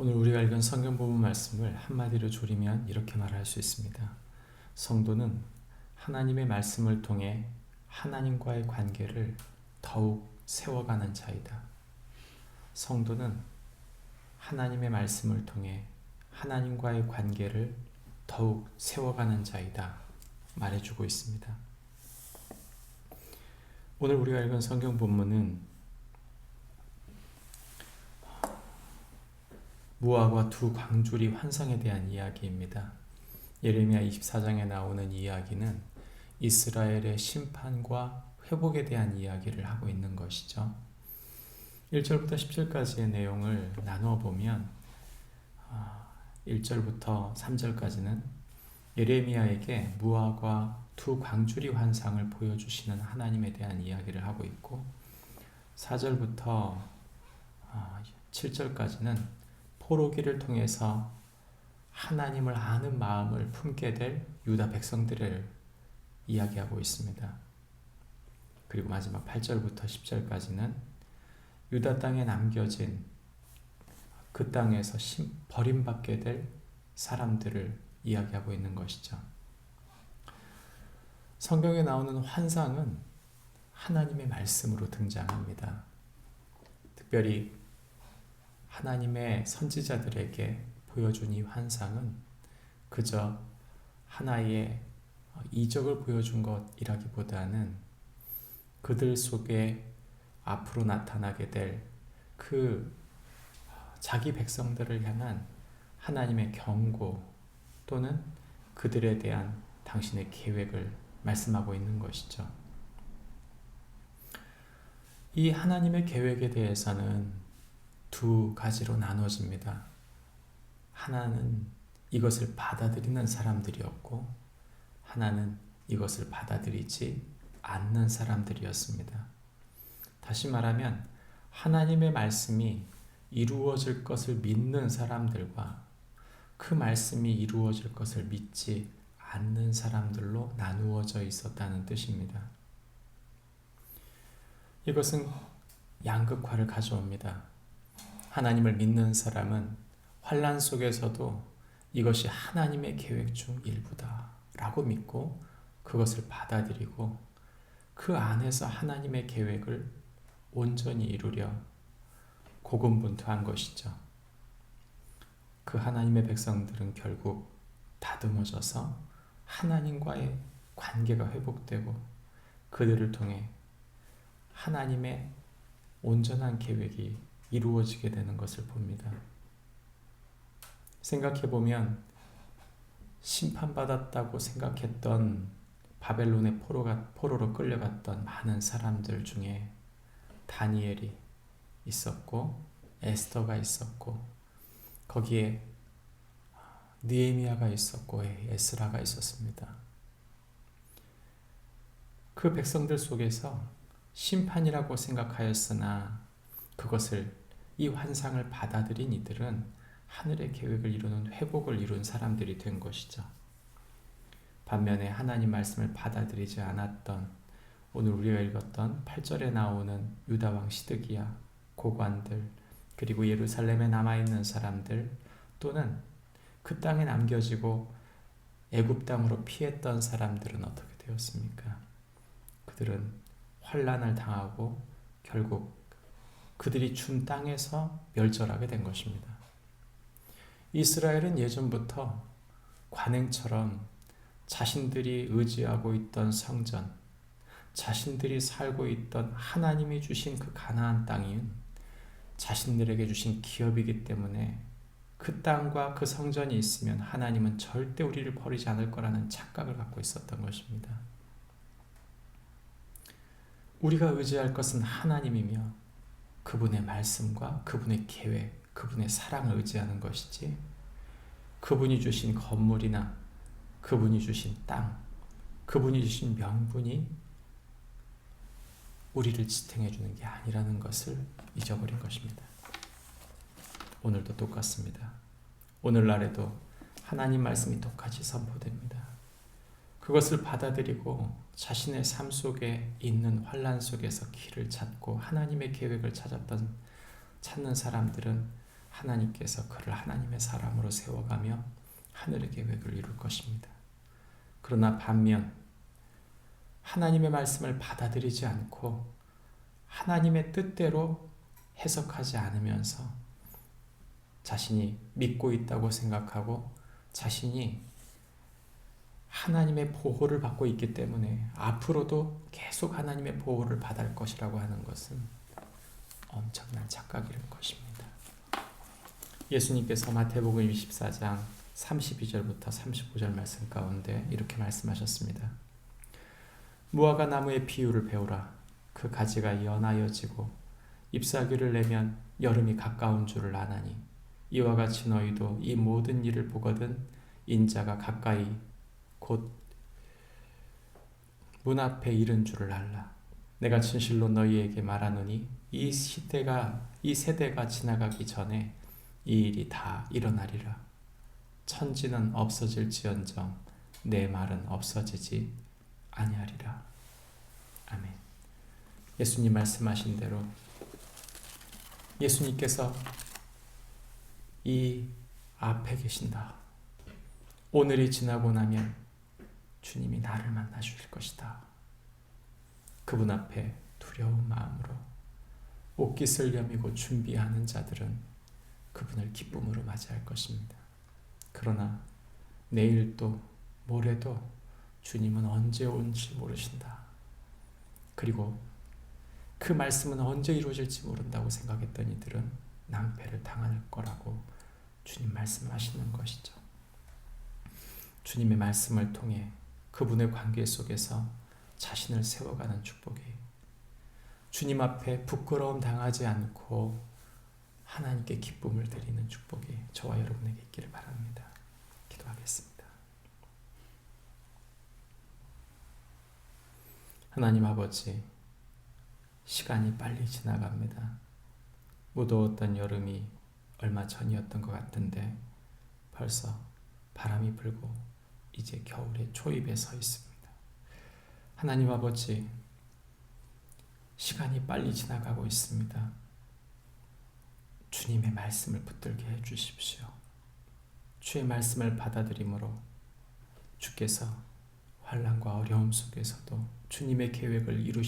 오늘 우리가 읽은 성경 부분 말씀을 한마디로 조리면 이렇게 말할 수 있습니다. 성도는 하나님의 말씀을 통해 하나님과의 관계를 더욱 세워가는 자이다. 성도는 하나님의 말씀을 통해 하나님과의 관계를 더욱 세워가는 자이다. 말해주고 있습니다. 오늘 우리가 읽은 성경 본문은 무화과 두 광주리 환상에 대한 이야기입니다. 예레미야 24장에 나오는 이야기는 이스라엘의 심판과 회복에 대한 이야기를 하고 있는 것이죠. 1절부터 10절까지의 내용을 나누어 보면 1절부터 3절까지는 예레미야에게 무화과 두 광주리 환상을 보여주시는 하나님에 대한 이야기를 하고 있고 4절부터 7절까지는 포로기를 통해서 하나님을 아는 마음을 품게 될 유다 백성들을 이야기하고 있습니다. 그리고 마지막 8절부터 10절까지는 유다 땅에 남겨진 그 땅에서 버림받게 될 사람들을 이야기하고 있는 것이죠. 성경에 나오는 환상은 하나님의 말씀으로 등장합니다. 특별히 하나님의 선지자들에게 보여준 이 환상은 그저 하나의 이적을 보여준 것이라기보다는 그들 속에 앞으로 나타나게 될 그 자기 백성들을 향한 하나님의 경고 또는 그들에 대한 당신의 계획을 말씀하고 있는 것이죠. 이 하나님의 계획에 대해서는 두 가지로 나눠집니다. 하나는 이것을 받아들이는 사람들이었고 하나는 이것을 받아들이지 않는 사람들이었습니다. 다시 말하면 하나님의 말씀이 이루어질 것을 믿는 사람들과 그 말씀이 이루어질 것을 믿지 않는 사람들로 나누어져 있었다는 뜻입니다. 이것은 양극화를 가져옵니다. 하나님을 믿는 사람은 환난 속에서도 이것이 하나님의 계획 중 일부다 라고 믿고 그것을 받아들이고 그 안에서 하나님의 계획을 온전히 이루려 고군분투한 것이죠. 그 하나님의 백성들은 결국 다듬어져서 하나님과의 관계가 회복되고 그들을 통해 하나님의 온전한 계획이 이루어지게 되는 것을 봅니다. 생각해보면 심판받았다고 생각했던 바벨론의 포로로 끌려갔던 많은 사람들 중에 다니엘이 있었고 에스더가 있었고 거기에 느헤미야가 있었고 에스라가 있었습니다. 그 백성들 속에서 심판이라고 생각하였으나 그것을 이 환상을 받아들인 이들은 하늘의 계획을 이루는 회복을 이룬 사람들이 된 것이죠. 반면에 하나님 말씀을 받아들이지 않았던 오늘 우리가 읽었던 8절에 나오는 유다왕 시드기야, 고관들, 그리고 예루살렘에 남아있는 사람들 또는 그 땅에 남겨지고 애굽 땅으로 피했던 사람들은 어떻게 되었습니까? 그들은 환난을 당하고 결국 그들이 준 땅에서 멸절하게 된 것입니다. 이스라엘은 예전부터 관행처럼 자신들이 의지하고 있던 성전, 자신들이 살고 있던 하나님이 주신 그 가나안 땅인 자신들에게 주신 기업이기 때문에 그 땅과 그 성전이 있으면 하나님은 절대 우리를 버리지 않을 거라는 착각을 갖고 있었던 것입니다. 우리가 의지할 것은 하나님이며 그분의 말씀과 그분의 계획, 그분의 사랑을 의지하는 것이지 그분이 주신 건물이나 그분이 주신 땅, 그분이 주신 명분이 우리를 지탱해 주는 게 아니라는 것을 잊어버린 것입니다. 오늘도 똑같습니다. 오늘날에도 하나님 말씀이 똑같이 선포됩니다. 그것을 받아들이고 자신의 삶 속에 있는 환난 속에서 길을 찾고 하나님의 계획을 찾는 사람들은 하나님께서 그를 하나님의 사람으로 세워가며 하늘의 계획을 이룰 것입니다. 그러나 반면 하나님의 말씀을 받아들이지 않고 하나님의 뜻대로 해석하지 않으면서 자신이 믿고 있다고 생각하고 자신이 하나님의 보호를 받고 있기 때문에 앞으로도 계속 하나님의 보호를 받을 것이라고 하는 것은 엄청난 착각이라는 것입니다. 예수님께서 마태복음 24장 32절부터 35절 말씀 가운데 이렇게 말씀하셨습니다. 무화과 나무의 비유를 배우라. 그 가지가 연하여 지고 잎사귀를 내면 여름이 가까운 줄을 아나니 이와 같이 너희도 이 모든 일을 보거든 인자가 가까이 곧 문 앞에 이른 줄을 알라. 내가 진실로 너희에게 말하노니 이 세대가 지나가기 전에 이 일이 다 일어나리라. 천지는 없어질지언정 내 말은 없어지지 아니하리라. 아멘. 예수님 말씀하신 대로 예수님께서 이 앞에 계신다. 오늘이 지나고 나면 주님이 나를 만나 주실 것이다. 그분 앞에 두려운 마음으로 옷깃을 여미고 준비하는 자들은 그분을 기쁨으로 맞이할 것입니다. 그러나 내일도 모레도 주님은 언제 온지 모르신다. 그리고 그 말씀은 언제 이루어질지 모른다고 생각했던 이들은 낭패를 당할 거라고 주님 말씀하시는 것이죠. 주님의 말씀을 통해 그분의 관계 속에서 자신을 세워가는 축복이 주님 앞에 부끄러움 당하지 않고 하나님께 기쁨을 드리는 축복이 저와 여러분에게 있기를 바랍니다. 기도하겠습니다. 하나님 아버지, 시간이 빨리 지나갑니다. 무더웠던 여름이 얼마 전이었던 것 같은데 벌써 바람이 불고 이제 겨울의 초입에 서 있습니다. 하나님 아버지, 시간이 빨리 지나가고 있습니다. 주님의 말씀을 붙들게 해주십시오. 주의 말씀을 받아들임으로 주께서 환난과 어려움 속에서도 주님의 계획을 이루시